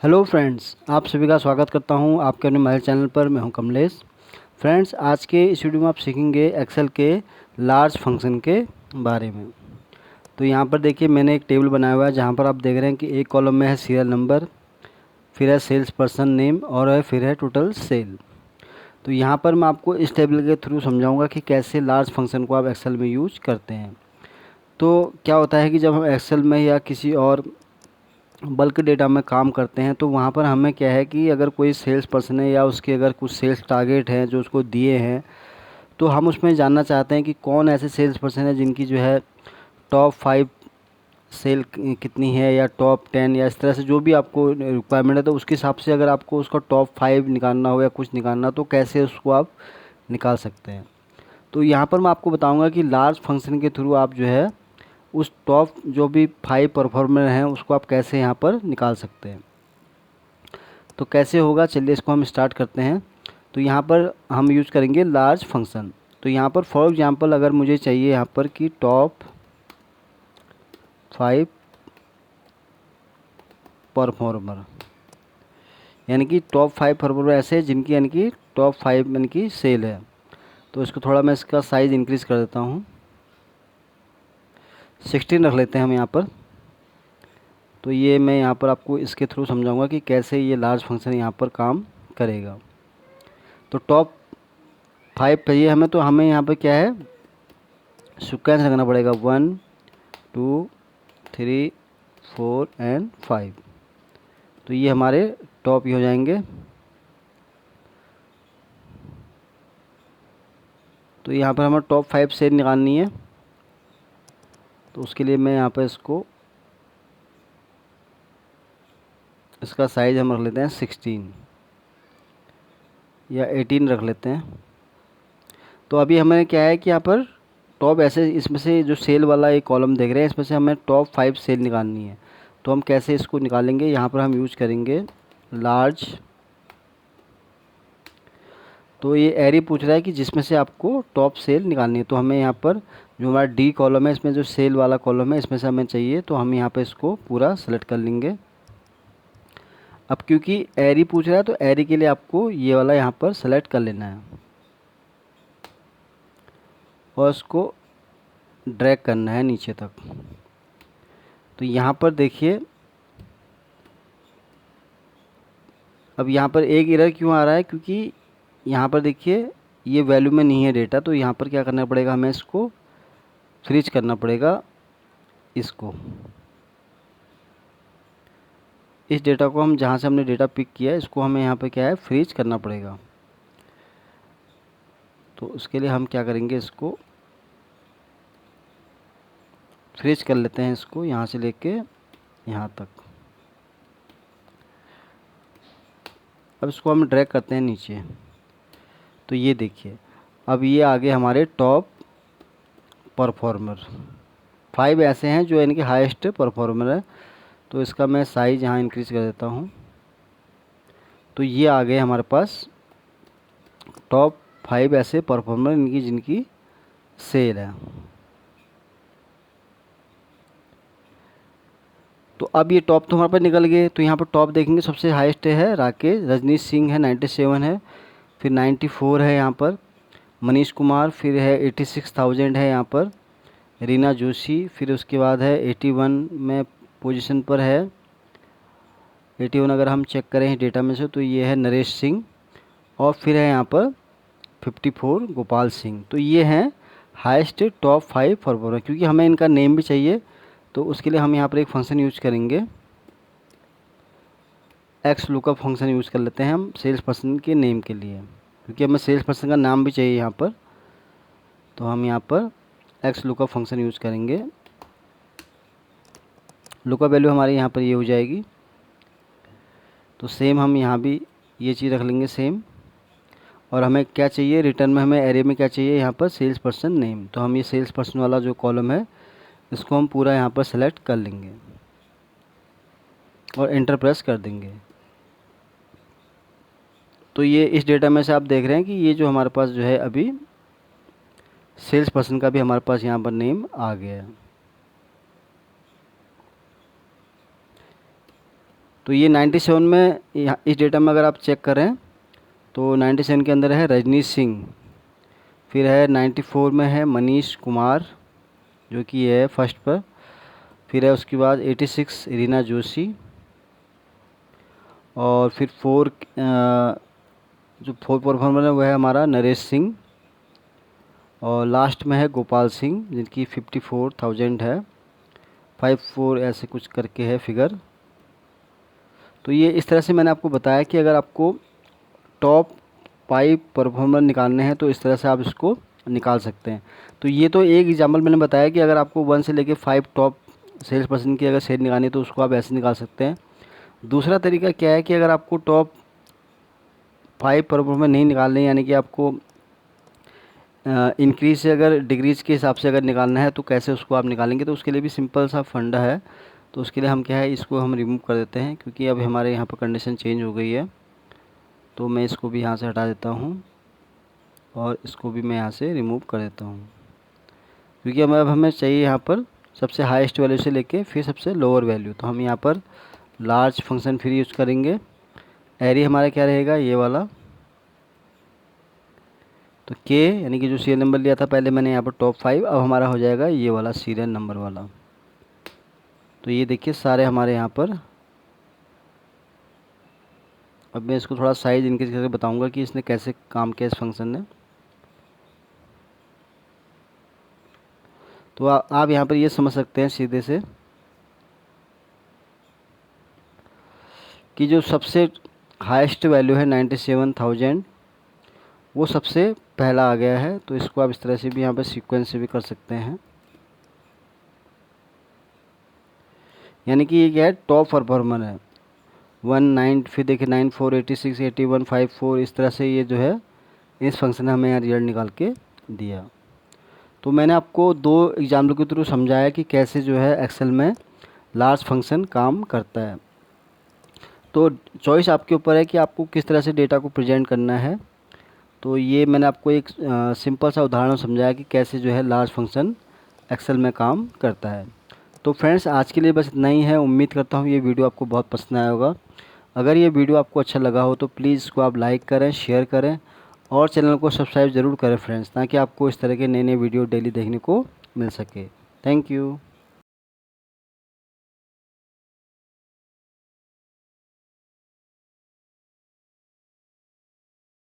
Hello friends, आप सभी का स्वागत करता हूं आपके अपने मोबाइल चैनल पर। मैं हूं कमलेश। फ्रेंड्स, आज के इस वीडियो में आप सीखेंगे एक्सेल के लार्ज फंक्शन के बारे में। तो यहां पर देखिए, मैंने एक टेबल बनाया हुआ है जहां पर आप देख रहे हैं कि एक कॉलम में है सीरियल नंबर, फिर है सेल्स पर्सन नेम और फिर है टोटल सेल। तो यहाँ पर मैं आपको इस टेबल के थ्रू समझाऊँगा कि कैसे लार्ज फंक्शन को आप एक्सेल में यूज करते हैं। तो क्या होता है कि जब हम एक्सेल में या किसी और बल्क डेटा में काम करते हैं तो वहाँ पर हमें क्या है कि अगर कोई सेल्स पर्सन है या उसके अगर कुछ सेल्स टारगेट हैं जो उसको दिए हैं, तो हम उसमें जानना चाहते हैं कि कौन ऐसे सेल्स पर्सन है जिनकी जो है टॉप 5 सेल कितनी है, या टॉप 10, या इस तरह से जो भी आपको रिक्वायरमेंट है। तो उसके हिसाब से अगर आपको उसका टॉप 5 निकालना हो या कुछ निकालना, तो कैसे उसको आप निकाल सकते हैं। तो यहाँ पर मैं आपको बताऊँगा कि लार्ज फंक्शन के थ्रू आप जो है उस टॉप जो भी 5 परफॉर्मर हैं उसको आप कैसे यहाँ पर निकाल सकते हैं। तो कैसे होगा, चलिए इसको हम स्टार्ट करते हैं। तो यहाँ पर हम यूज करेंगे लार्ज फंक्शन। तो यहाँ पर फॉर एग्जांपल अगर मुझे चाहिए यहाँ पर कि टॉप 5 परफॉर्मर, यानी कि टॉप 5 परफॉर्मर ऐसे हैं जिनकी यानी कि टॉप 5 यानी कि सेल है। तो इसको थोड़ा मैं इसका साइज़ इंक्रीज़ कर देता हूँ, 16 रख लेते हैं हम यहाँ पर। तो ये मैं यहाँ पर आपको इसके थ्रू समझाऊंगा कि कैसे ये लार्ज फंक्शन यहाँ पर काम करेगा। तो टॉप 5 चाहिए हमें, तो हमें यहाँ पर क्या है, सीक्वेंस रखना पड़ेगा 1 2 3 4 एंड 5। तो ये हमारे टॉप ही हो जाएंगे। तो यहाँ पर हमें टॉप 5 से निकालनी है। तो उसके लिए मैं यहाँ पर इसका साइज़ हम रख लेते हैं 16 या 18 रख लेते हैं। तो अभी हमें क्या है कि यहाँ पर टॉप ऐसे, इसमें से जो सेल वाला एक कॉलम देख रहे हैं इसमें से हमें टॉप 5 सेल निकालनी है। तो हम कैसे इसको निकालेंगे, यहाँ पर हम यूज करेंगे लार्ज। तो ये एरी पूछ रहा है कि जिसमें से आपको टॉप सेल निकालनी है। तो हमें यहाँ पर जो हमारा डी कॉलम है इसमें जो सेल वाला कॉलम है इसमें से हमें चाहिए, तो हम यहाँ पर इसको पूरा सेलेक्ट कर लेंगे। अब क्योंकि एरी पूछ रहा है तो एरी के लिए आपको ये वाला यहाँ पर सेलेक्ट कर लेना है और इसको ड्रैग करना है नीचे तक। तो यहाँ पर देखिए, अब यहाँ पर एक एरर क्यों आ रहा है, क्योंकि यहाँ पर देखिए ये वैल्यू में नहीं है डेटा। तो यहाँ पर क्या करना पड़ेगा, हमें इसको फ्रीज करना पड़ेगा। इसको, इस डेटा को हम जहाँ से हमने डेटा पिक किया है इसको हमें यहाँ पे क्या है, फ्रीज करना पड़ेगा। तो उसके लिए हम क्या करेंगे, इसको फ्रीज कर लेते हैं, इसको यहाँ से लेके यहाँ तक। अब इसको हम ड्रैग करते हैं नीचे। तो ये देखिए, अब ये आगे हमारे टॉप परफॉर्मर 5 ऐसे हैं जो यानी कि हाईएस्ट परफॉर्मर है। तो इसका मैं साइज़ यहाँ इंक्रीज़ कर देता हूँ। तो ये आ गए हमारे पास टॉप 5 ऐसे परफॉर्मर इनकी जिनकी सेल है। तो अब ये टॉप तो हमारे पास निकल गए। तो यहाँ पर टॉप देखेंगे, सबसे हाईएस्ट है राकेश, रजनीश सिंह है 97 है, फिर 94 है यहाँ पर मनीष कुमार, फिर है 86,000 है यहाँ पर रीना जोशी, फिर उसके बाद है 81 में पोजीशन पर है 81। अगर हम चेक करें डेटा में से तो ये है नरेश सिंह, और फिर है यहाँ पर 54 गोपाल सिंह। तो ये हैं हाईएस्ट टॉप 5 परफॉर्मर। क्योंकि हमें इनका नेम भी चाहिए तो उसके लिए हम यहाँ पर एक फंक्शन यूज करेंगे, एक्स लुकअप फंक्शन यूज़ कर लेते हैं हम सेल्स पर्सन के नेम के लिए, क्योंकि हमें सेल्स पर्सन का नाम भी चाहिए यहाँ पर। तो हम यहाँ पर एक्स लुकअप फंक्शन यूज़ करेंगे। लुकअप वैल्यू हमारी यहाँ पर ये हो जाएगी। तो सेम हम यहाँ भी ये चीज़ रख लेंगे सेम। और हमें क्या चाहिए रिटर्न में, हमें एरे में क्या चाहिए यहाँ पर, सेल्स पर्सन नेम। तो हम ये सेल्स पर्सन वाला जो कॉलम है इसको हम पूरा यहाँ पर सेलेक्ट कर लेंगे और एंटर प्रेस कर देंगे। तो ये इस डेटा में से आप देख रहे हैं कि ये जो हमारे पास जो है अभी सेल्स पर्सन का भी हमारे पास यहाँ पर नेम आ गया है। तो ये 97 में यहाँ इस डेटा में अगर आप चेक करें तो 97 के अंदर है रजनीश सिंह, फिर है 94 में है मनीष कुमार जो कि है फर्स्ट पर, फिर है उसके बाद 86 रीना जोशी, और फिर जो 4 परफॉर्मर है वह है हमारा नरेश सिंह, और लास्ट में है गोपाल सिंह जिनकी 54,000 है, 54 ऐसे कुछ करके है फिगर। तो ये इस तरह से मैंने आपको बताया कि अगर आपको टॉप 5 परफॉर्मर निकालने हैं तो इस तरह से आप इसको निकाल सकते हैं। तो ये तो एक एग्जांपल मैंने बताया कि अगर आपको 1 से लेके 5 टॉप सेल्स पर्सन की अगर सेल निकालनी है तो उसको आप ऐसे निकाल सकते हैं। दूसरा तरीका क्या है कि अगर आपको टॉप 5 परफॉर्मर नहीं निकालने, यानी कि आपको इंक्रीज से अगर डिक्रीज के हिसाब से अगर निकालना है तो कैसे उसको आप निकालेंगे, तो उसके लिए भी सिंपल सा फंडा है। तो उसके लिए हम क्या है, इसको हम रिमूव कर देते हैं क्योंकि अब हमारे यहाँ पर कंडीशन चेंज हो गई है। तो मैं इसको भी यहाँ से हटा देता हूँ और इसको भी मैं यहाँ से रिमूव कर देता हूँ, क्योंकि अब हमें चाहिए यहाँ पर सबसे हाईएस्ट वैल्यू से लेके फिर सबसे लोअर वैल्यू। तो हम यहाँ पर लार्ज फंक्शन फिर यूज़ करेंगे। एरी हमारा क्या रहेगा, ये वाला। तो के यानी कि जो सीरियल नंबर लिया था पहले मैंने यहाँ पर टॉप 5, अब हमारा हो जाएगा ये वाला सीरियल नंबर वाला। तो ये देखिए सारे हमारे यहाँ पर। अब मैं इसको थोड़ा साइज इनक्रीज करके बताऊंगा कि इसने कैसे काम किया इस फंक्शन ने। तो आप यहाँ पर ये समझ सकते हैं सीधे से कि जो सबसे हाईएस्ट वैल्यू है 97,000 वो सबसे पहला आ गया है। तो इसको आप इस तरह से भी यहाँ पर सीक्वेंस से भी कर सकते हैं, यानी कि ये क्या है, टॉप परफॉर्मर है 19, फिर देखिए 94, 86, 81, 54, इस तरह से ये जो है इस फंक्शन ने हमें यहाँ रिजल्ट निकाल के दिया। तो मैंने आपको 2 एग्जाम्पल के थ्रू समझाया कि कैसे जो है एक्सेल में लार्ज फंक्शन काम करता है। तो चॉइस आपके ऊपर है कि आपको किस तरह से डेटा को प्रेजेंट करना है। तो ये मैंने आपको एक सिंपल सा उदाहरण समझाया कि कैसे जो है लार्ज फंक्शन एक्सेल में काम करता है। तो फ्रेंड्स आज के लिए बस इतना ही है। उम्मीद करता हूँ ये वीडियो आपको बहुत पसंद आया होगा। अगर ये वीडियो आपको अच्छा लगा हो तो प्लीज़ इसको आप लाइक करें, शेयर करें और चैनल को सब्सक्राइब ज़रूर करें फ्रेंड्स, ताकि आपको इस तरह के नए नए वीडियो डेली देखने को मिल सके। Thank you.